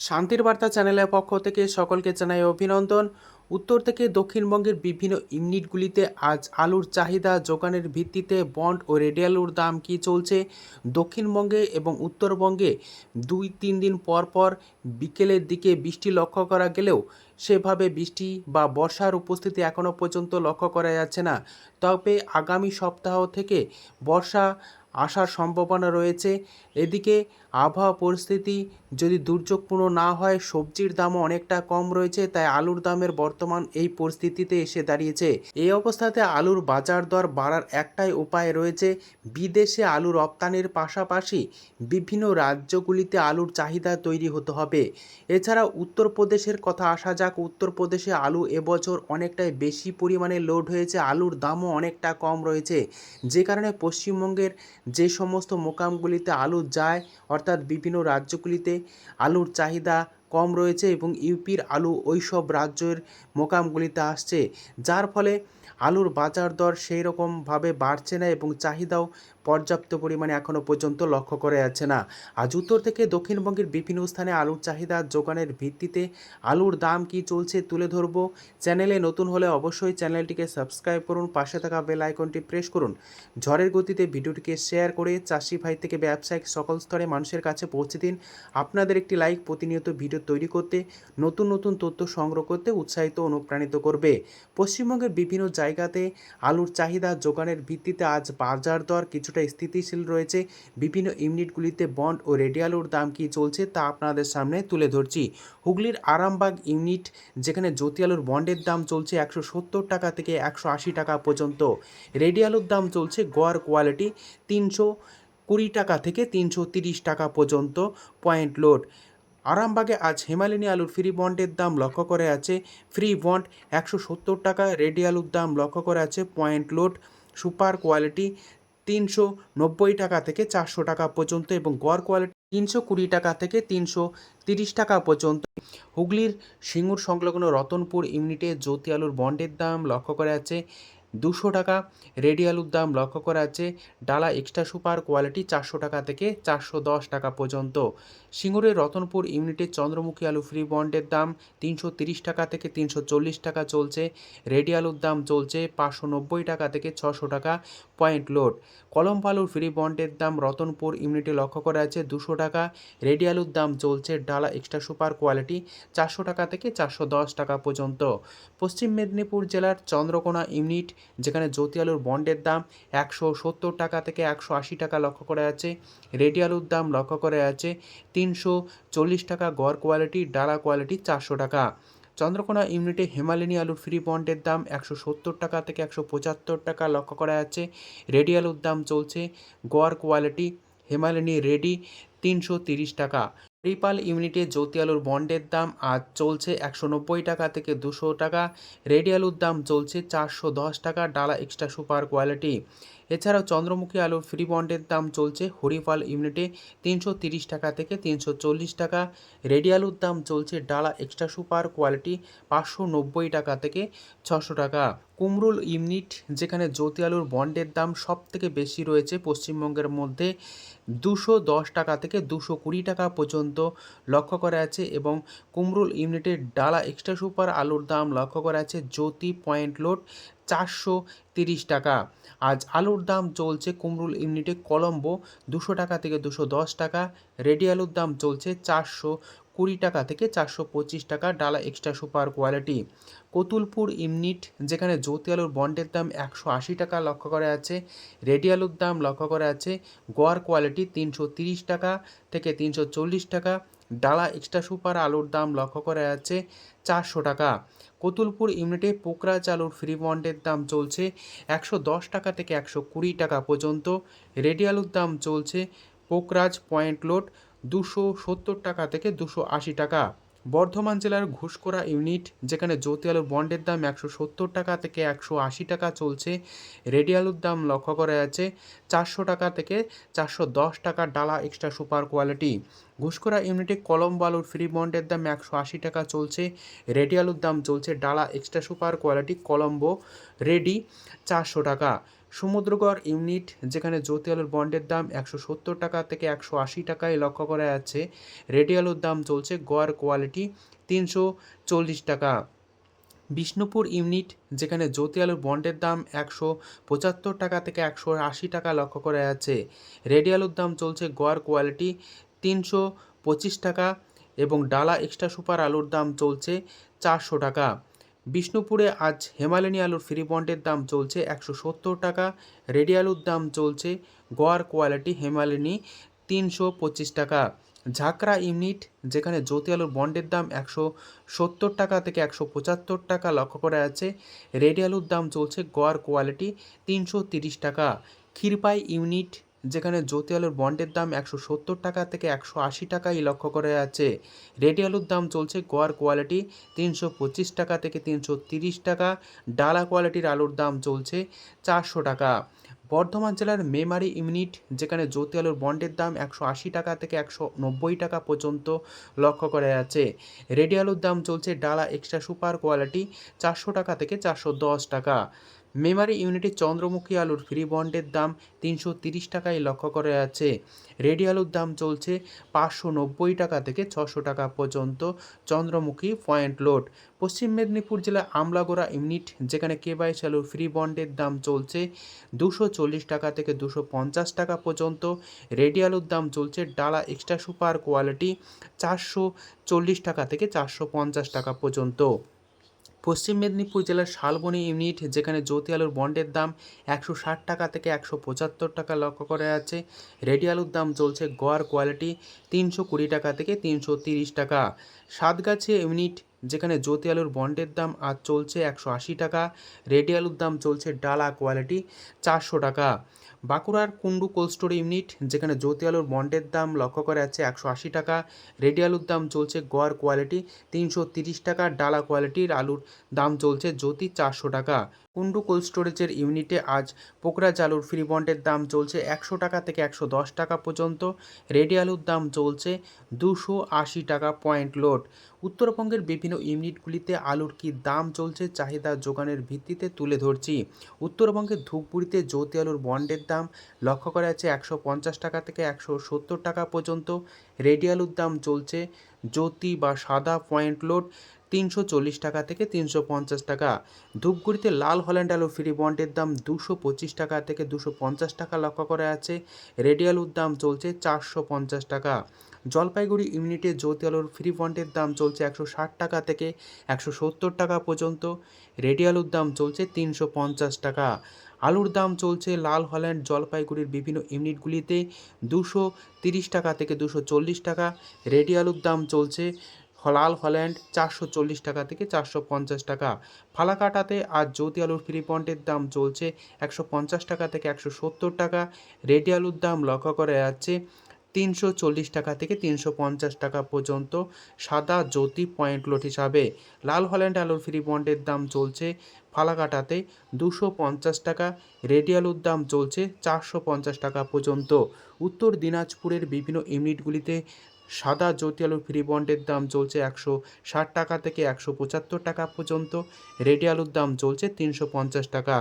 শান্তির বার্তা চ্যানেলের পক্ষ থেকে সকলকে জানাই অভিনন্দন। উত্তর থেকে দক্ষিণবঙ্গের বিভিন্ন ইউনিটগুলিতে আজ আলুর চাহিদা যোগানের ভিত্তিতে বন্ড ও রেডিয়ালুর দাম কী চলছে। দক্ষিণবঙ্গে এবং উত্তরবঙ্গে 2-3 দিন পর পর বিকেলের দিকে বৃষ্টি লক্ষ্য করা গেলেও সেভাবে বৃষ্টি বা বর্ষার উপস্থিতি এখনও পর্যন্ত লক্ষ্য করা যাচ্ছে না। তবে আগামী সপ্তাহ থেকে বর্ষা আসার সম্ভাবনা রয়েছে। এদিকে আবহাওয়া পরিস্থিতি যদি দুর্যোগপূর্ণ না হয়, সবজির দামও অনেকটা কম রয়েছে, তাই আলুর দামের বর্তমান এই পরিস্থিতিতে এসে দাঁড়িয়েছে। এই অবস্থাতে আলুর বাজার দর বাড়ার একটাই উপায় রয়েছে, বিদেশে আলু রপ্তানির পাশাপাশি বিভিন্ন রাজ্যগুলিতে আলুর চাহিদা তৈরি হতে হবে। এছাড়া উত্তরপ্রদেশের কথা আসা যাক, উত্তরপ্রদেশে আলু এবছর অনেকটাই বেশি পরিমাণে লোড হয়েছে, আলুর দামও অনেকটা কম রয়েছে, যে কারণে পশ্চিমবঙ্গের যে সমস্ত মোকামগুলিতে আলু যায় অর্থাৎ বিভিন্ন রাজ্যগুলিতে আলুর চাহিদা কম রয়েছে এবং ইউপির আলু ওই সব রাজ্যের মোকামগুলিতে আসছে, যার ফলে আলুর বাজার দর সেই রকমভাবে বাড়ছে না এবং চাহিদাও পর্যাপ্ত পরিমাণে এখনও পর্যন্ত লক্ষ্য করা যাচ্ছে না। আজ উত্তর থেকে দক্ষিণবঙ্গের বিভিন্ন স্থানে আলুর চাহিদা যোগানের ভিত্তিতে আলুর দাম কী চলছে তুলে ধরব। চ্যানেলে নতুন হলে অবশ্যই চ্যানেলটিকে সাবস্ক্রাইব করুন, পাশে থাকা বেল আইকনটি প্রেস করুন। ঝড়ের গতিতে ভিডিওটিকে শেয়ার করে চাষি ভাই থেকে ব্যবসায়িক সকল স্তরে মানুষের কাছে পৌঁছে দিন। আপনাদের একটি লাইক প্রতিনিয়ত ভিডিও তৈরি করতে, নতুন নতুন তথ্য সংগ্রহ করতে উৎসাহিত অনুপ্রাণিত করবে। পশ্চিমবঙ্গের বিভিন্ন জায়গাতে আলুর চাহিদা যোগানের ভিত্তিতে আজ বাজার দর কিছুটা স্থিতিশীল রয়েছে। বিভিন্ন ইউনিটগুলিতে বন্ড ও রেডি আলুর দাম কী চলছে তা আপনাদের সামনে তুলে ধরছি। হুগলির আরামবাগ ইউনিট, যেখানে জ্যোতি আলুর বন্ডের দাম চলছে 170 টাকা থেকে 180 টাকা পর্যন্ত। রেডি আলুর দাম চলছে গড় কোয়ালিটি 320 টাকা থেকে 330 টাকা পর্যন্ত পয়েন্ট লোড। আরামবাগে আজ হিমালয়ানি আলুর ফ্রি বন্ডের দাম লক্ষ্য করে আছে ফ্রি বন্ড 170 টাকা, রেডি আলুর দাম লক্ষ্য করে আছে পয়েন্ট লোড সুপার কোয়ালিটি 390 টাকা থেকে 400 টাকা পর্যন্ত এবং গড় কোয়ালিটি 320 টাকা থেকে 330 টাকা পর্যন্ত। হুগলির সিঙ্গুর সংলগ্ন রতনপুর ইউনিটে জ্যোতি আলুর বন্ডের দাম লক্ষ্য করে আছে 200 টাকা, রেডি আলুর দাম লক্ষ্য করা আছে ডালা এক্সট্রা সুপার কোয়ালিটি 400 টাকা থেকে 410 টাকা পর্যন্ত। সিঙ্গুরের রতনপুর ইউনিটের চন্দ্রমুখী আলু ফ্রি বন্ডের দাম 330 টাকা থেকে 340 টাকা চলছে, রেডি আলুর দাম চলছে 590 টাকা থেকে 600 টাকা পয়েন্ট লোড। কলম্বো আলুর ফ্রি বন্ডের দাম রতনপুর ইউনিটে লক্ষ্য করা আছে 200 টাকা, রেডি আলুর দাম চলছে ডালা এক্সট্রা সুপার কোয়ালিটি 400 টাকা থেকে 410 টাকা পর্যন্ত। পশ্চিম মেদিনীপুর জেলার চন্দ্রকোনা ইউনিট, যেখানে জ্যোতি আলুর বন্ডের দাম 170 টাকা থেকে 180 টাকা লক্ষ্য করা আছে, রেডি আলুর দাম লক্ষ্য করা আছে 340 টাকা গড় কোয়ালিটি, ডালা কোয়ালিটি 400 টাকা। চন্দ্রকোনা ইউনিটে হিমালয়ানি আলুর ফ্রি বন্ডের দাম 170 টাকা থেকে 175 টাকা লক্ষ্য করা আছে, রেডি আলুর দাম চলছে গড় কোয়ালিটি হিমালয়ানি রেডি 330 টাকা। রিপাল ইউনিটে জ্যোতি আলুর বন্ডের দাম আজ চলছে 190 টাকা থেকে 200 টাকা, রেডি আলুর দাম চলছে 410 টাকা, ডালা এক্সট্রা সুপার কোয়ালিটি। এছাড়াও চন্দ্রমুখী আলুর ফ্রি বন্ডের দাম চলছে হরিপাল ইউনিটে 330 টাকা থেকে 340 টাকা, রেডি আলুর দাম চলছে ডালা এক্সট্রা সুপার কোয়ালিটি 590 টাকা থেকে 600 টাকা। কুমরুল ইউনিট, যেখানে জ্যোতি আলুর বন্ডের দাম সব থেকে বেশি রয়েছে পশ্চিমবঙ্গের মধ্যে, 210 টাকা থেকে 220 টাকা পর্যন্ত লক্ষ্য করা আছে এবং কুমরুল ইউনিটের ডালা এক্সট্রা সুপার আলুর দাম লক্ষ্য করা আছে জ্যোতি পয়েন্ট লোড 430 টাকা। আজ আলুর দাম চলছে কুমরুল ইউনিটে কলম্বো 200 টাকা থেকে 210 টাকা, রেডি আলুর দাম চলছে 420 টাকা থেকে 425 টাকা, ডালা extra super quality. Kotulpur unit, যেখানে জ্যোতি আলুর বন্ডের দাম 180 টাকা লক্ষ্য করা আছে, রেডি আলুর দাম লক্ষ্য করা আছে গড় কোয়ালিটি 330 টাকা থেকে 340 টাকা, ডালা এক্সট্রা সুপার আলুর দাম লক্ষ্য করা যাচ্ছে 400 টাকা। কতুলপুর ইউনিটে পোকরাজ আলুর ফ্রি বন্ডের দাম চলছে 110 টাকা থেকে 120 টাকা পর্যন্ত, রেডি আলুর দাম চলছে পোকরাজ পয়েন্ট লোড 270 টাকা থেকে 280 টাকা। বর্ধমান জেলার ঘুষকোড়া ইউনিট, যেখানে জ্যোতি আলুর বন্ডের দাম 170 টাকা থেকে 180 টাকা চলছে, রেডি আলুর দাম লক্ষ্য করা যাচ্ছে 400 টাকা থেকে 410 টাকা, ডালা এক্সট্রা সুপার কোয়ালিটি। ঘুষকোড়া ইউনিটে কলম্বো আলুর ফ্রি বন্ডের দাম 180 টাকা চলছে, রেডি আলুর দাম চলছে ডালা extra super quality Colombo ready 400 টাকা। সমুদ্রগড় ইউনিট যেখানে জ্যোতি আলুর বন্ডের দাম 170 টাকা থেকে 180 টাকায় লক্ষ্য করা যাচ্ছে। রেডি আলুর দাম চলছে গড় কোয়ালিটি 340 টাকা। বিষ্ণুপুর ইউনিট যেখানে জ্যোতি আলুর বন্ডের দাম 175 টাকা থেকে 180 টাকা লক্ষ্য করা যাচ্ছে। রেডি আলুর দাম চলছে গড় কোয়ালিটি 325 টাকা এবং ডালা এক্সট্রা সুপার আলুর দাম চলছে 400 টাকা। বিষ্ণুপুরে আজ হেমালিনী আলুর ফ্রি বন্ডের দাম চলছে 170 টাকা। রেডি আলুর দাম চলছে গড় কোয়ালিটি হেমালিনী 325 টাকা। ঝাঁকড়া ইউনিট যেখানে জ্যোতি আলুর বন্ডের দাম 170 টাকা থেকে 175 টাকা লক্ষ্য করা যাচ্ছে। রেডি আলুর দাম চলছে গড় কোয়ালিটি 330 টাকা। ক্ষীরপাই ইউনিট যেখানে জ্যোতি আলুর বন্ডের দাম 170 টাকা থেকে 180 টাকায় লক্ষ্য করা যাচ্ছে। রেডি আলুর দাম চলছে গড় কোয়ালিটি 325 টাকা থেকে 330 টাকা। ডালা কোয়ালিটির আলুর দাম চলছে 400 টাকা। বর্ধমান জেলার মেমারি ইউনিট যেখানে জ্যোতি আলুর বন্ডের দাম 180 টাকা থেকে 190 টাকা পর্যন্ত লক্ষ্য করা যাচ্ছে। রেডি আলুর দাম চলছে ডালা এক্সট্রা সুপার কোয়ালিটি 400 টাকা থেকে 410 টাকা। মেমারি ইউনিটে চন্দ্রমুখী আলুর ফ্রি বন্ডের দাম 330 টাকায় লক্ষ্য করা যাচ্ছে। রেডি আলুর দাম চলছে 590 টাকা থেকে 600 টাকা পর্যন্ত চন্দ্রমুখী পয়েন্ট লোড। পশ্চিম মেদিনীপুর জেলা আমলাগোড়া ইউনিট যেখানে কেবাইশ আলুর ফ্রি বন্ডের দাম চলছে 240 টাকা থেকে 250 টাকা পর্যন্ত। রেডি আলুর দাম চলছে ডালা এক্সট্রা সুপার কোয়ালিটি 440 টাকা থেকে 450 টাকা পর্যন্ত। পশ্চিম মেদিনীপুর জেলার শালবনী ইউনিট যেখানে জ্যোতি আলুর বন্ডের দাম 160 টাকা থেকে 175 টাকা লক্ষ্য করা যাচ্ছে। রেডি আলুর দাম চলছে গড় কোয়ালিটি 320 টাকা থেকে 330 টাকা। সাতগাছিয়া ইউনিট যেখানে জ্যোতি আলুর বন্ডের দাম আজ চলছে 180 টাকা। রেডি আলুর দাম চলছে ডালা কোয়ালিটি 400 টাকা। বাঁকুড়ার কুন্ডু কোল্ড স্টোর ইউনিট যেখানে জ্যোতি আলুর বন্ডের দাম লক্ষ্য করা যাচ্ছে 180 টাকা। রেডি আলুর দাম চলছে গড় কোয়ালিটি 330 টাকা। ডালা কোয়ালিটির আলুর দাম চলছে জ্যোতি 400 টাকা। কুন্ডু কোল্ড স্টোরেজের ইউনিটে আজ পোকরাজ আলুর ফ্রি বন্ডের দাম চলছে 100 টাকা থেকে 110 টাকা পর্যন্ত। রেডি আলুর দাম চলছে 280 টাকা পয়েন্ট লোড। উত্তরবঙ্গের বিভিন্ন ইউনিটগুলিতে আলুর কী দাম চলছে চাহিদা যোগানের ভিত্তিতে তুলে ধরছি। উত্তরবঙ্গের ধূপগুড়িতে জ্যোতি আলুর বন্ডের দাম লক্ষ্য করা যাচ্ছে 150 টাকা থেকে 170 টাকা পর্যন্ত। রেডি আলুর দাম চলছে জ্যোতি বা সাদা পয়েন্ট লোড 340 টাকা থেকে 350 টাকা। ধূপগুড়িতে লাল হল্যান্ড আলু ফ্রি বন্ডের দাম 225 টাকা থেকে 250 টাকা লক্ষ্য করা আছে। রেডি আলুর দাম চলছে 450 টাকা। জলপাইগুড়ি ইউনিটে জ্যোতি আলুর ফ্রি বন্ডের দাম চলছে 160 টাকা থেকে 170 টাকা পর্যন্ত। রেডি আলুর দাম চলছে 350 টাকা। আলুর দাম চলছে লাল হল্যান্ড জলপাইগুড়ির বিভিন্ন ইউনিটগুলিতে 230 টাকা থেকে 240 টাকা। রেডি আলুর দাম চলছে লাল হল্যান্ড 440 টাকা থেকে 450 টাকা। ফালাকাটাতে আজ জ্যোতি আলুর ফ্রি বন্ডের দাম চলছে 150 টাকা থেকে 170 টাকা। রেডি আলুর দাম লক্ষ্য করা যাচ্ছে 340 টাকা থেকে 350 টাকা পর্যন্ত সাদা জ্যোতি পয়েন্ট লোড হিসাবে। লাল হল্যান্ড আলুর ফ্রি বন্ডের দাম চলছে ফালাকাটাতে 250 টাকা। রেডি আলুর দাম চলছে 450 টাকা পর্যন্ত। উত্তর দিনাজপুরের বিভিন্ন ইউনিটগুলিতে সাদা জ্যোতি আলুর ফ্রি বন্ডের দাম চলছে 160 টাকা থেকে 175 টাকা পর্যন্ত। রেডি আলুর দাম চলছে 350 টাকা।